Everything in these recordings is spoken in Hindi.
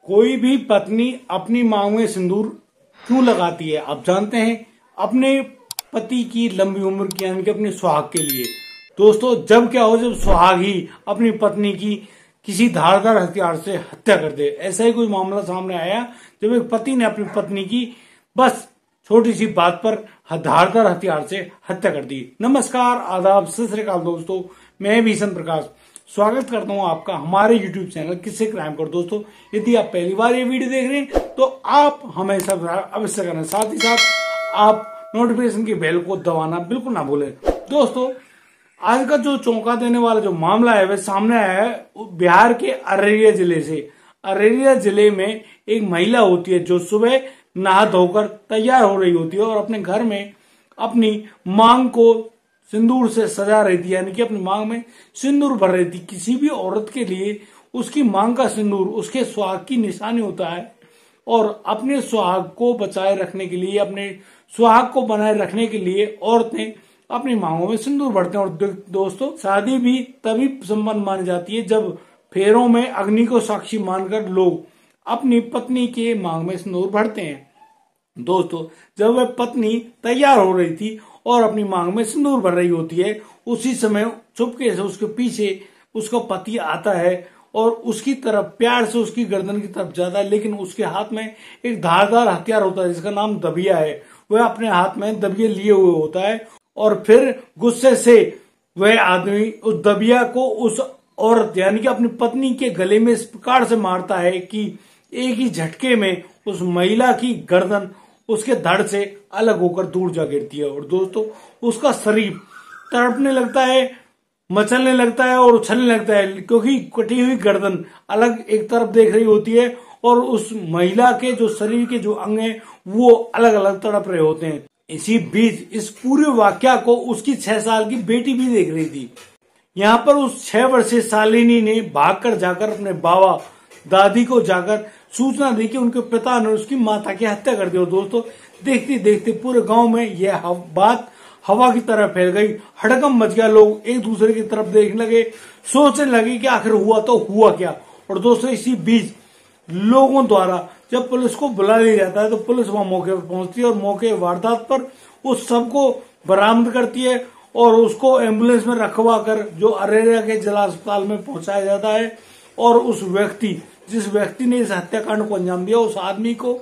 कोई भी पत्नी अपनी मांग में सिंदूर क्यों लगाती है? आप जानते हैं, अपने पति की लंबी उम्र की यानी कि अपने सुहाग के लिए। दोस्तों, जब क्या हो, जब सुहाग ही अपनी पत्नी की किसी धारदार हथियार से हत्या कर दे। ऐसा ही कोई मामला सामने आया जब एक पति ने अपनी पत्नी की बस छोटी सी बात पर धारदार हथियार से हत्या कर दी। नमस्कार, आदाब, सत श्री अकाल दोस्तों, मैं भीषण प्रकाश स्वागत करता हूं आपका हमारे YouTube चैनल किससे क्राइम कर। दोस्तों, यदि आप पहली बार ये वीडियो देख रहे हैं तो आप हमें सब्सक्राइब अवश्य करें, साथ ही साथ आप नोटिफिकेशन की बेल को दबाना बिल्कुल ना भूलें। दोस्तों, आज का जो चौंका देने वाला जो मामला है वह सामने आया है बिहार के अररिया जिले से। अररिया जिले में एक महिला होती है जो सुबह नहा धोकर तैयार हो रही होती है और अपने घर में अपनी मांग को सिंदूर से सजा रही थी, यानी कि अपनी मांग में सिंदूर भर रही थी। किसी भी औरत के लिए उसकी मांग का सिंदूर उसके सुहाग की निशानी होता है और अपने सुहाग को बचाए रखने के लिए, अपने सुहाग को बनाए रखने के लिए औरतें अपनी मांगों में सिंदूर भरते हैं। और दोस्तों, शादी भी तभी संपन्न मानी जाती है जब फेरों में अग्नि को साक्षी मानकर लोग अपनी पत्नी के मांग में सिंदूर भरते हैं। दोस्तों, जब वह पत्नी तैयार हो रही थी और अपनी मांग में सिंदूर भर रही होती है, उसी समय चुपके से उसके पीछे उसका पति आता है और उसकी तरफ प्यार से उसकी गर्दन की तरफ जाता है, लेकिन उसके हाथ में एक धारदार हथियार होता है जिसका नाम दबिया है। वह अपने हाथ में दबिया लिए हुए होता है और फिर गुस्से से वह आदमी उस दबिया को उस औरत यानी कि अपनी पत्नी के गले में इस प्रकार से मारता है कि एक ही झटके में उस महिला की गर्दन उसके धड़ से अलग होकर दूर जा गिरती है। और दोस्तों, उसका शरीर तड़पने लगता है, मचलने लगता है और उछलने लगता है, क्योंकि कटी हुई गर्दन अलग एक तरफ देख रही होती है और उस महिला के जो शरीर के जो अंग हैं वो अलग अलग तड़प रहे होते हैं। इसी बीच इस पूरे वाकया को उसकी 6 साल की बेटी भी देख रही थी। यहाँ पर उस 6 वर्षीय शालिनी ने भागकर जाकर अपने बाबा दादी को जाकर सूचना दी कि उनके पिता ने उसकी माता की हत्या कर दी। और दोस्तों, देखते देखते पूरे गांव में यह बात हवा की तरह फैल गई, हड़कंप मच गया। लोग एक दूसरे की तरफ देखने लगे, सोचने लगे कि आखिर हुआ तो हुआ क्या। और दोस्तों, इसी बीच लोगों द्वारा जब पुलिस को बुला लिया जाता है तो पुलिस वहां मौके पर पहुंचती है और मौके वारदात पर उस सबको बरामद करती है और उसको एम्बुलेंस में रखवा कर जो अररिया के जिला अस्पताल में पहुंचाया जाता है। और उस व्यक्ति, जिस व्यक्ति ने इस हत्याकांड को अंजाम दिया, उस आदमी को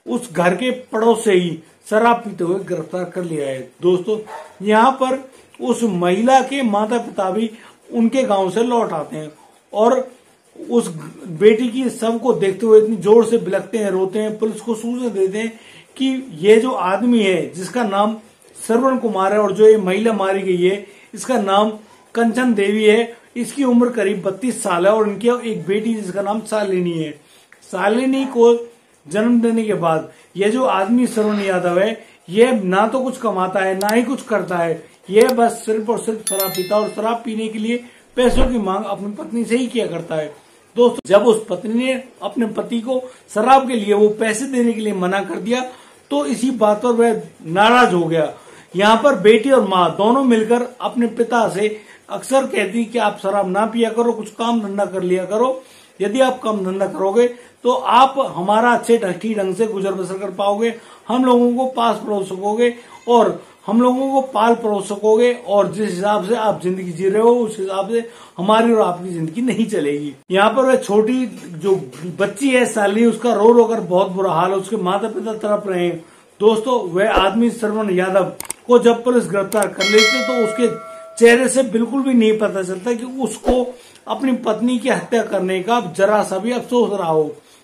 उस घर के पड़ोस से ही शराब पीते हुए गिरफ्तार कर लिया है। दोस्तों, यहाँ पर उस महिला के माता पिता भी उनके गांव से लौट आते हैं और उस बेटी की शव को देखते हुए इतनी जोर से बिलखते हैं, रोते हैं, पुलिस को सूचना देते हैं कि ये जो आदमी है जिसका नाम श्रवण कुमार है और जो ये महिला मारी गई है इसका नाम कंचन देवी है, इसकी उम्र करीब 32 साल है और इनकी एक बेटी जिसका नाम शालिनी है। शालिनी को जन्म देने के बाद यह जो आदमी श्रवण यादव है, यह ना तो कुछ कमाता है ना ही कुछ करता है, यह बस सिर्फ और सिर्फ शराब पीता है और शराब पीने के लिए पैसों की मांग अपनी पत्नी से ही किया करता है। दोस्तों, जब उस पत्नी ने अपने पति को शराब के लिए वो पैसे देने के लिए मना कर दिया तो इसी बात पर वह नाराज हो गया। यहाँ पर बेटी और माँ दोनों मिलकर अपने पिता से अक्सर कहती कि आप शराब ना पिया करो, कुछ काम धंधा कर लिया करो। यदि आप काम धंधा करोगे तो आप हमारा अच्छे ढंग से गुजर बसर कर पाओगे, हम लोगों को पास पड़ोस सकोगे और हम लोगों को पाल पड़ोस सकोगे और जिस हिसाब से आप जिंदगी जी रहे हो उस हिसाब से हमारी और आपकी जिंदगी नहीं चलेगी। यहाँ पर वह छोटी जो बच्ची है शालिनी, उसका रो रो कर बहुत बुरा हाल है, उसके माता पिता तड़प रहे हैं। दोस्तों, वह आदमी श्रवण यादव को जब पुलिस गिरफ्तार कर लेती है तो उसके चेहरे से बिल्कुल भी नहीं पता चलता कि उसको अपनी पत्नी की हत्या करने का जरा सा भी अफसोस रहा हो।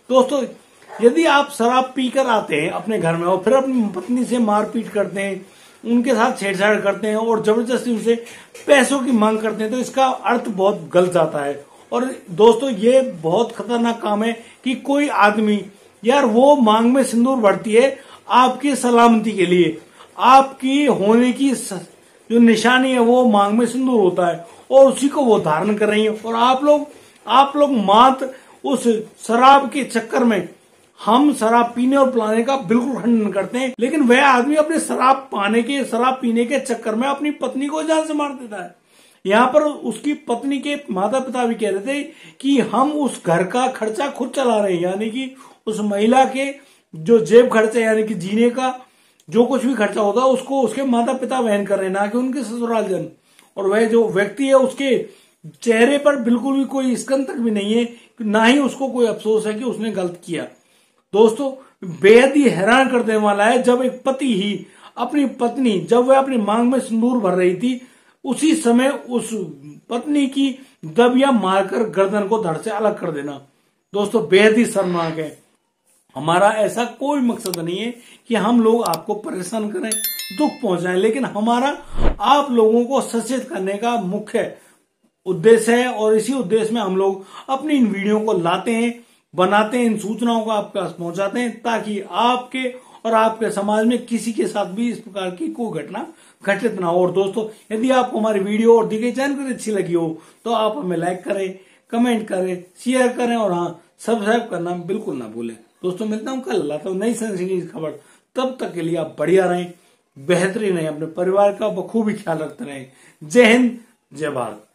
दोस्तों, यदि आप शराब पीकर आते हैं अपने घर में और फिर अपनी पत्नी से मारपीट करते हैं, उनके साथ छेड़छाड़ करते हैं और जबरदस्ती उनसे पैसों की मांग करते हैं तो इसका अर्थ बहुत गलत जाता है। और दोस्तों, ये बहुत खतरनाक काम है कि कोई आदमी यार वो मांग में सिंदूर भरती है आपकी सलामती के लिए, आपकी होने की जो निशानी है वो मांग में सिंदूर होता है और उसी को वो धारण कर रही है। और आप लोग मात्र उस शराब के चक्कर में, हम शराब पीने और पिलाने का बिल्कुल खंडन करते हैं, लेकिन वह आदमी अपने शराब पीने के चक्कर में अपनी पत्नी को जान से मार देता है। यहाँ पर उसकी पत्नी के माता पिता भी कह रहे थे कि हम उस घर का खर्चा खुद चला रहे हैं, यानी कि उस महिला के जो जेब खर्चा यानी कि जीने का जो कुछ भी खर्चा होता है उसको उसके माता पिता वहन कर रहे हैं, ना कि उनके ससुराल जन। और वह जो व्यक्ति है उसके चेहरे पर बिल्कुल भी कोई स्कन तक भी नहीं है, ना ही उसको कोई अफसोस है कि उसने गलत किया। दोस्तों बेहद ही हैरान कर देने वाला है, जब एक पति ही अपनी पत्नी, जब वह अपनी मांग में सिंदूर भर रही थी, उसी समय उस पत्नी की दबिया मारकर गर्दन को धड़ से अलग कर देना। दोस्तों बेहद ही शर्मनाक है। हमारा ऐसा कोई मकसद नहीं है कि हम लोग आपको परेशान करें, दुख पहुंचाएं, लेकिन हमारा आप लोगों को सचेत करने का मुख्य उद्देश्य है। और इसी उद्देश्य में हम लोग अपनी इन वीडियो को लाते हैं, बनाते हैं, इन सूचनाओं को आपके पास पहुंचाते हैं, ताकि आपके और आपके समाज में किसी के साथ भी इस प्रकार की कोई घटना घटित ना हो। और दोस्तों यदि आपको हमारी वीडियो और दी गई जानकारी अच्छी लगी हो तो आप हमें लाइक करें, कमेंट करें, शेयर करें और हाँ सब्सक्राइब करना बिल्कुल ना भूलें। दोस्तों मिलता हूं कल, लाता हूं नई सनसनीखेज खबर। तब तक के लिए आप बढ़िया रहें, बेहतरीन रहें, अपने परिवार का बखूबी ख्याल रखते रहें। जय हिंद, जय भारत।